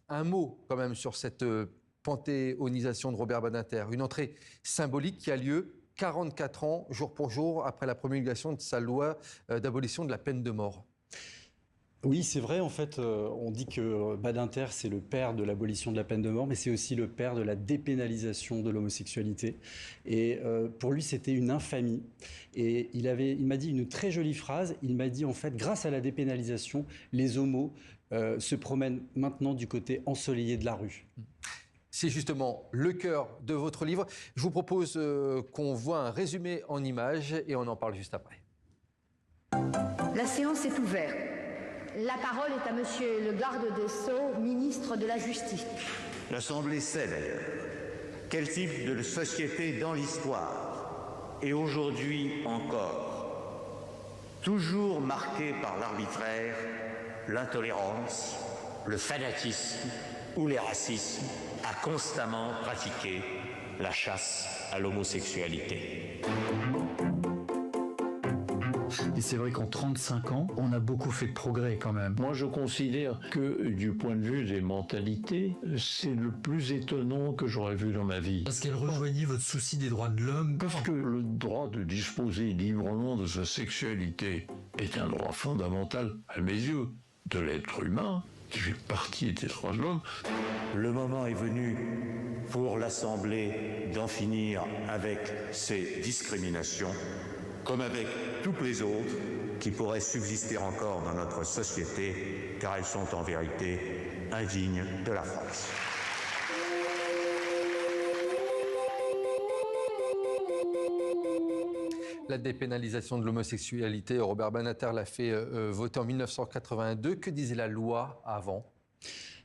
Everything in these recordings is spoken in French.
Un mot quand même sur cette panthéonisation de Robert Badinter, une entrée symbolique qui a lieu 44 ans, jour pour jour, après la promulgation de sa loi d'abolition de la peine de mort. Oui, c'est vrai, en fait, on dit que Badinter, c'est le père de l'abolition de la peine de mort, mais c'est aussi le père de la dépénalisation de l'homosexualité. Et pour lui, c'était une infamie. Et il m'a dit une très jolie phrase, il m'a dit, en fait, grâce à la dépénalisation, les homos se promènent maintenant du côté ensoleillé de la rue. C'est justement le cœur de votre livre. Je vous propose qu'on voit un résumé en images et on en parle juste après. La séance est ouverte. La parole est à monsieur le garde des Sceaux, ministre de la Justice. L'Assemblée sait d'ailleurs quel type de société dans l'histoire, et aujourd'hui encore, toujours marquée par l'arbitraire, l'intolérance, le fanatisme ou les racismes, a constamment pratiqué la chasse à l'homosexualité. Et c'est vrai qu'en 35 ans, on a beaucoup fait de progrès quand même. Moi, je considère que du point de vue des mentalités, c'est le plus étonnant que j'aurais vu dans ma vie. Parce qu'elle rejoignit votre souci des droits de l'homme. Parce que le droit de disposer librement de sa sexualité est un droit fondamental, à mes yeux, de l'être humain, qui fait partie des droits de l'homme. Le moment est venu pour l'Assemblée d'en finir avec ces discriminations, comme avec toutes les autres qui pourraient subsister encore dans notre société, car elles sont en vérité indignes de la France. La dépénalisation de l'homosexualité, Robert Badinter l'a fait voter en 1982. Que disait la loi avant ?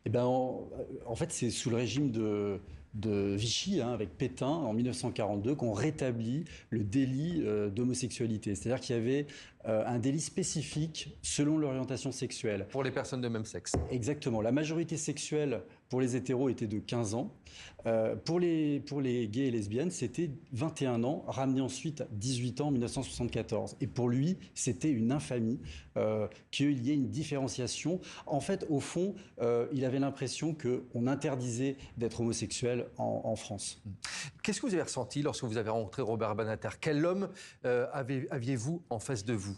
Eh ben, en fait, c'est sous le régime de Vichy, avec Pétain, en 1942, qu'on rétablit le délit d'homosexualité. C'est-à-dire qu'il y avait un délit spécifique selon l'orientation sexuelle. Pour les personnes de même sexe. Exactement. La majorité sexuelle pour les hétéros était de 15 ans. Pour les gays et lesbiennes, c'était 21 ans, ramené ensuite à 18 ans en 1974. Et pour lui, c'était une infamie qu'il y ait une différenciation. En fait, au fond, il avait l'impression qu'on interdisait d'être homosexuel en France. Qu'est-ce que vous avez ressenti lorsque vous avez rencontré Robert Badinter ? Quel homme aviez-vous en face de vous ?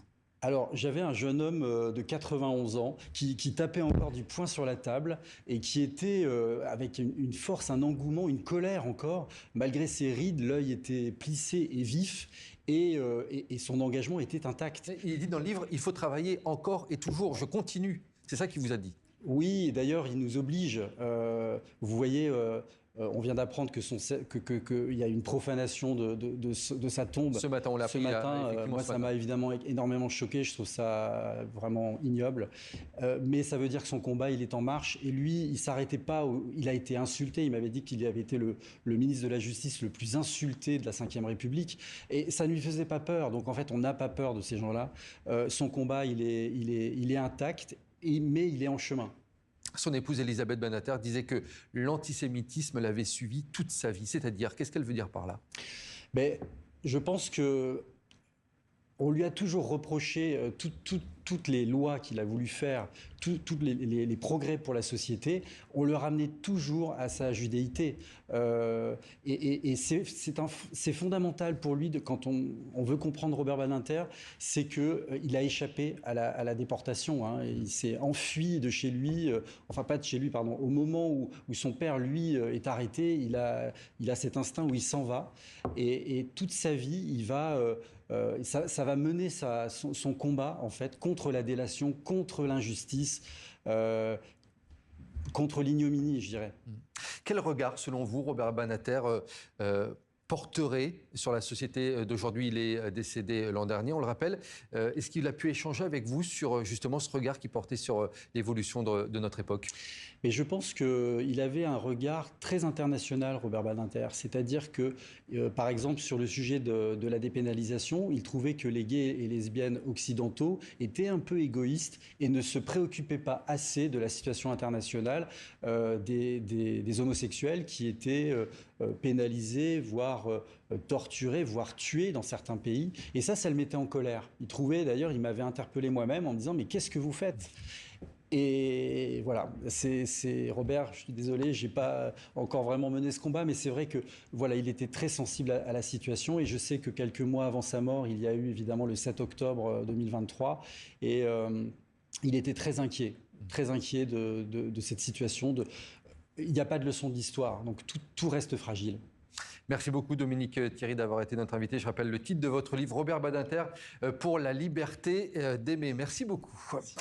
Alors, j'avais un jeune homme de 91 ans qui tapait encore du poing sur la table et qui était avec une force, un engouement, une colère encore. Malgré ses rides, l'œil était plissé et vif et son engagement était intact. Il dit dans le livre, il faut travailler encore et toujours, je continue. C'est ça qu'il vous a dit ? Oui, et d'ailleurs, il nous oblige. Vous voyez, on vient d'apprendre qu'il y a une profanation de sa tombe. Ce matin, on l'a appris. Moi, ça m'a évidemment énormément choqué. Je trouve ça vraiment ignoble. Mais ça veut dire que son combat, il est en marche. Et lui, il s'arrêtait pas. Il a été insulté. Il m'avait dit qu'il avait été le ministre de la Justice le plus insulté de la Ve République. Et ça ne lui faisait pas peur. Donc, en fait, on n'a pas peur de ces gens-là. Son combat, il est intact. Mais il est en chemin. Son épouse Elisabeth Badinter disait que l'antisémitisme l'avait suivi toute sa vie. C'est-à-dire, qu'est-ce qu'elle veut dire par là ? Je pense que on lui a toujours reproché toutes les lois qu'il a voulu faire, tous les progrès pour la société, on le ramenait toujours à sa judéité. Et c'est fondamental pour lui, quand on veut comprendre Robert Badinter, c'est qu'il a échappé à la déportation. Il s'est enfui de chez lui, enfin pas de chez lui, pardon. Au moment où son père, lui, est arrêté, il a cet instinct où il s'en va. Et toute sa vie, il va... ça va mener son combat, en fait, contre la délation, contre l'injustice, contre l'ignominie, je dirais. Quel regard, selon vous, Robert Badinter, porterait sur la société d'aujourd'hui? Il est décédé l'an dernier, on le rappelle. Est-ce qu'il a pu échanger avec vous sur justement ce regard qu'il portait sur l'évolution de notre époque? Mais je pense qu'il avait un regard très international, Robert Badinter. C'est-à-dire que, par exemple, sur le sujet de la dépénalisation, il trouvait que les gays et lesbiennes occidentaux étaient un peu égoïstes et ne se préoccupaient pas assez de la situation internationale des homosexuels qui étaient pénalisés, voire torturés, voire tués dans certains pays. Et ça le mettait en colère. Il trouvait, d'ailleurs, il m'avait interpellé moi-même en me disant « Mais qu'est-ce que vous faites ?» Et voilà, c'est Robert, je suis désolé, j'ai pas encore vraiment mené ce combat, mais c'est vrai que voilà, il était très sensible à la situation, et je sais que quelques mois avant sa mort, il y a eu évidemment le 7 octobre 2023, et il était très inquiet de cette situation. Il n'y a pas de leçon d'histoire, donc tout reste fragile. Merci beaucoup Dominique Thierry d'avoir été notre invité. Je rappelle le titre de votre livre, Robert Badinter, pour la liberté d'aimer. Merci beaucoup. Merci.